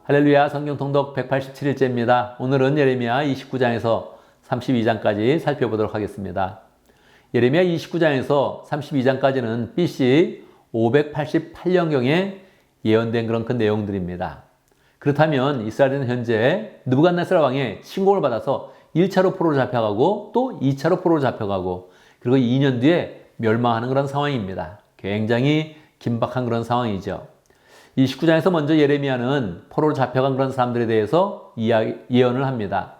할렐루야, 성경 통독 187일째입니다. 오늘은 예레미야 29장에서 32장까지 살펴보도록 하겠습니다. 예레미야 29장에서 32장까지는 BC 588년경에 예언된 그런 그 내용들입니다. 그렇다면 이스라엘은 현재 느부갓네살 왕의 침공을 받아서 1차로 포로로 잡혀가고 또 2차로 포로로 잡혀가고 그리고 2년 뒤에 멸망하는 그런 상황입니다. 굉장히 긴박한 그런 상황이죠. 29장에서 먼저 예레미야는 포로로 잡혀간 그런 사람들에 대해서 예언을 합니다.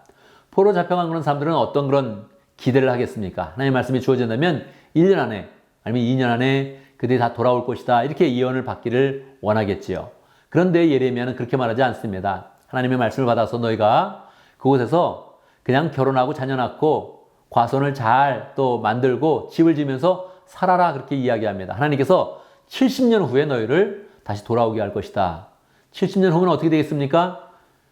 포로로 잡혀간 그런 사람들은 어떤 그런 기대를 하겠습니까? 하나님의 말씀이 주어진다면 1년 안에 아니면 2년 안에 그들이 다 돌아올 것이다. 이렇게 예언을 받기를 원하겠지요. 그런데 예레미야는 그렇게 말하지 않습니다. 하나님의 말씀을 받아서 너희가 그곳에서 그냥 결혼하고 자녀 낳고 과손을 잘 또 만들고 집을 지으면서 살아라 그렇게 이야기합니다. 하나님께서 70년 후에 너희를 다시 돌아오게 할 것이다. 70년 후는 어떻게 되겠습니까?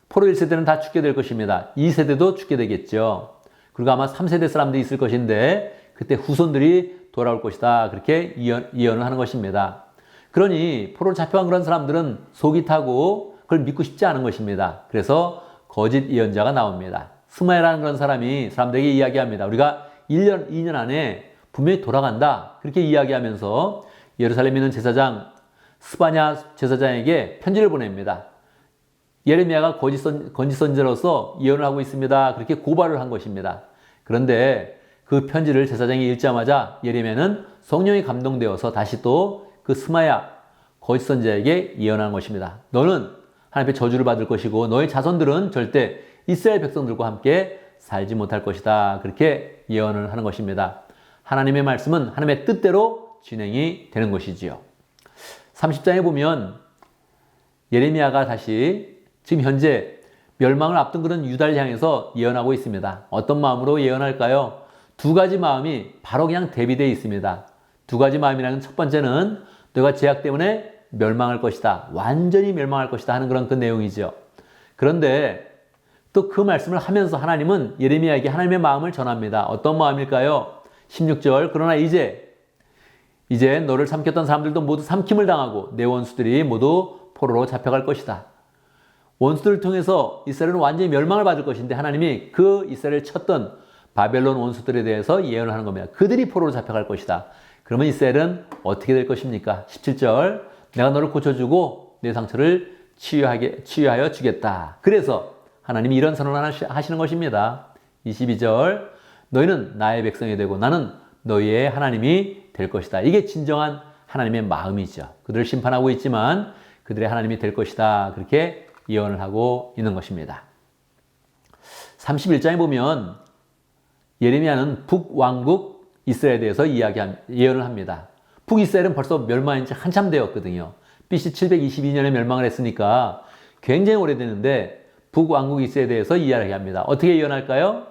포로 1세대는 다 죽게 될 것입니다. 2세대도 죽게 되겠죠. 그리고 아마 3세대 사람들이 있을 것인데 그때 후손들이 돌아올 것이다. 그렇게 예언을 하는 것입니다. 그러니 포로로 잡혀간 그런 사람들은 속이 타고 그걸 믿고 싶지 않은 것입니다. 그래서 거짓 예언자가 나옵니다. 스마야라는 그런 사람이 사람들에게 이야기합니다. 우리가 1년, 2년 안에 분명히 돌아간다. 그렇게 이야기하면서 예루살렘에 있는 제사장 스바냐 제사장에게 편지를 보냅니다. 예레미야가 거짓 선지자로서 예언을 하고 있습니다. 그렇게 고발을 한 것입니다. 그런데 그 편지를 제사장이 읽자마자 예레미야는 성령이 감동되어서 다시 또 그 스마야 거짓 선지자에게 예언한 것입니다. 너는 하나님의 저주를 받을 것이고 너의 자손들은 절대 이스라엘 백성들과 함께 살지 못할 것이다. 그렇게 예언을 하는 것입니다. 하나님의 말씀은 하나님의 뜻대로 진행이 되는 것이지요. 30장에 보면 예레미야가 다시 지금 현재 멸망을 앞둔 그런 유다를 향해서 예언하고 있습니다. 어떤 마음으로 예언할까요? 두 가지 마음이 바로 그냥 대비되어 있습니다. 두 가지 마음이라는 첫 번째는 너가 죄악 때문에 멸망할 것이다. 완전히 멸망할 것이다 하는 그런 그 내용이죠. 그런데 또 그 말씀을 하면서 하나님은 예레미야에게 하나님의 마음을 전합니다. 어떤 마음일까요? 16절 그러나 이제 너를 삼켰던 사람들도 모두 삼킴을 당하고 내 원수들이 모두 포로로 잡혀갈 것이다. 원수들을 통해서 이스라엘은 완전히 멸망을 받을 것인데 하나님이 그 이스라엘을 쳤던 바벨론 원수들에 대해서 예언을 하는 겁니다. 그들이 포로로 잡혀갈 것이다. 그러면 이스라엘은 어떻게 될 것입니까? 17절 내가 너를 고쳐주고 내 상처를 치유하여 주겠다. 그래서 하나님이 이런 선언을 하시는 것입니다. 22절 너희는 나의 백성이 되고 나는 너희의 하나님이 될 것이다. 이게 진정한 하나님의 마음이죠. 그들을 심판하고 있지만 그들의 하나님이 될 것이다. 그렇게 예언을 하고 있는 것입니다. 31장에 보면 예레미야는 북왕국 이스라엘에 대해서 예언을 합니다. 북이스라엘은 벌써 멸망한 지 한참 되었거든요. BC 722년에 멸망을 했으니까 굉장히 오래됐는데 북왕국 이스라엘에 대해서 이야기합니다. 어떻게 예언할까요?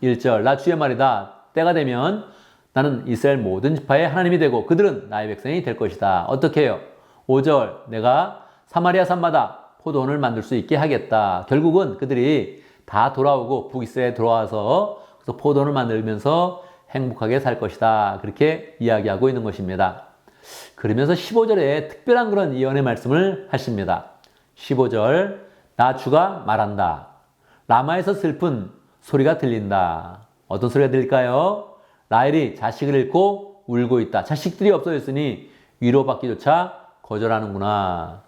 1절 나 주의 말이다. 때가 되면 나는 이스라엘 모든 지파의 하나님이 되고 그들은 나의 백성이 될 것이다. 어떻게 해요? 5절 내가 사마리아 산마다 포도원을 만들 수 있게 하겠다. 결국은 그들이 다 돌아오고 북이스라엘에 들어와서 그래서 포도원을 만들면서 행복하게 살 것이다. 그렇게 이야기하고 있는 것입니다. 그러면서 15절에 특별한 그런 예언의 말씀을 하십니다. 15절 나 주가 말한다. 라마에서 슬픈 소리가 들린다. 어떤 소리가 들릴까요? 라헬이 자식을 잃고 울고 있다. 자식들이 없어졌으니 위로받기조차 거절하는구나.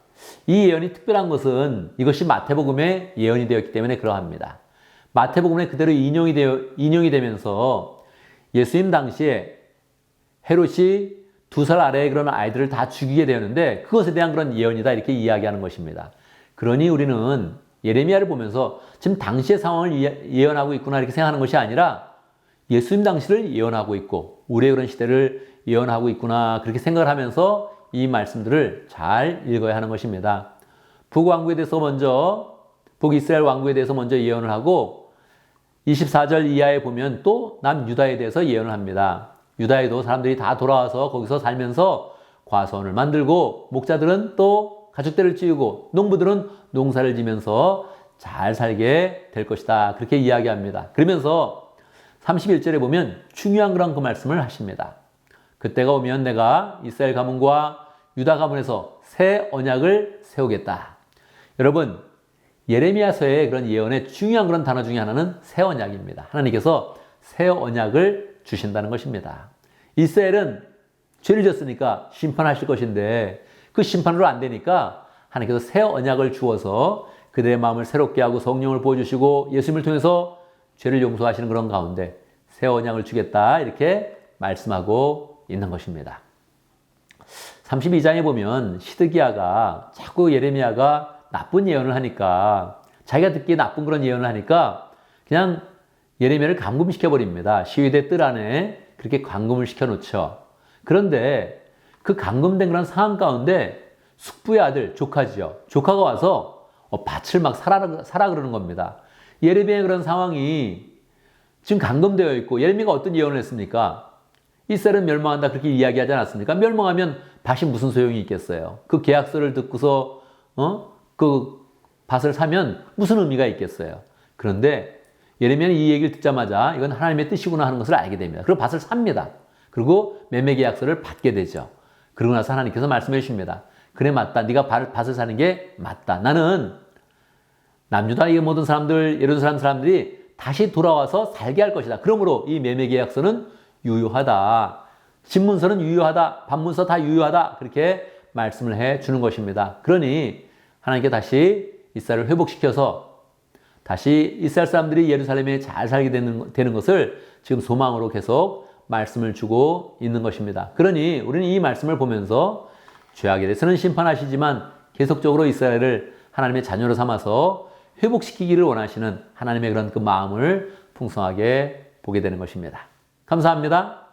이 예언이 특별한 것은 이것이 마태복음의 예언이 되었기 때문에 그러합니다. 마태복음에 그대로 인용이 되면서 예수님 당시에 헤롯이 2살 아래의 그런 아이들을 다 죽이게 되었는데 그것에 대한 그런 예언이다 이렇게 이야기하는 것입니다. 그러니 우리는 예레미야를 보면서 지금 당시의 상황을 예언하고 있구나 이렇게 생각하는 것이 아니라 예수님 당시를 예언하고 있고 우리의 그런 시대를 예언하고 있구나 그렇게 생각을 하면서 이 말씀들을 잘 읽어야 하는 것입니다. 북이스라엘 왕국에 대해서 먼저 예언을 하고 24절 이하에 보면 또 남유다에 대해서 예언을 합니다. 유다에도 사람들이 다 돌아와서 거기서 살면서 과수원을 만들고 목자들은 또 가축대를 찌우고 농부들은 농사를 지면서 잘 살게 될 것이다. 그렇게 이야기합니다. 그러면서 31절에 보면 중요한 그런 그 말씀을 하십니다. 그때가 오면 내가 이스라엘 가문과 유다 가문에서 새 언약을 세우겠다. 여러분 예레미야서의 그런 예언의 중요한 그런 단어 중에 하나는 새 언약입니다. 하나님께서 새 언약을 주신다는 것입니다. 이스라엘은 죄를 졌으니까 심판하실 것인데 그 심판으로 안 되니까 하나님께서 새 언약을 주어서 그들의 마음을 새롭게 하고 성령을 부어주시고 예수님을 통해서 죄를 용서하시는 그런 가운데 새 언약을 주겠다 이렇게 말씀하고 있는 것입니다. 32장에 보면 시드기야가 자꾸 예레미야가 나쁜 예언을 하니까 자기가 듣기에 나쁜 그런 예언을 하니까 그냥 예레미야를 감금시켜버립니다. 시위대 뜰 안에 그렇게 감금을 시켜놓죠. 그런데 그 감금된 그런 상황 가운데 숙부의 아들 조카지요. 조카가 와서 밭을 막 사라 그러는 겁니다. 예레미야의 그런 상황이 지금 감금되어 있고 예레미야가 어떤 예언을 했습니까? 이스라엘은 멸망한다 그렇게 이야기하지 않았습니까? 멸망하면 밭이 무슨 소용이 있겠어요? 그 계약서를 듣고서 그 밭을 사면 무슨 의미가 있겠어요? 그런데 예레미야는 이 얘기를 듣자마자 이건 하나님의 뜻이구나 하는 것을 알게 됩니다. 그리고 밭을 삽니다. 그리고 매매 계약서를 받게 되죠. 그러고 나서 하나님께서 말씀해 주십니다. 그래 맞다. 네가 밭을 사는 게 맞다. 나는 남유다의 모든 사람들, 예루살렘 사람들이 다시 돌아와서 살게 할 것이다. 그러므로 이 매매 계약서는 유효하다. 집문서는 유효하다. 반문서 다 유효하다. 그렇게 말씀을 해 주는 것입니다. 그러니 하나님께 다시 이스라엘을 회복시켜서 다시 이스라엘 사람들이 예루살렘에 잘 살게 되는 것을 지금 소망으로 계속 말씀을 주고 있는 것입니다. 그러니 우리는 이 말씀을 보면서 죄악에 대해서는 심판하시지만 계속적으로 이스라엘을 하나님의 자녀로 삼아서 회복시키기를 원하시는 하나님의 그런 그 마음을 풍성하게 보게 되는 것입니다. 감사합니다.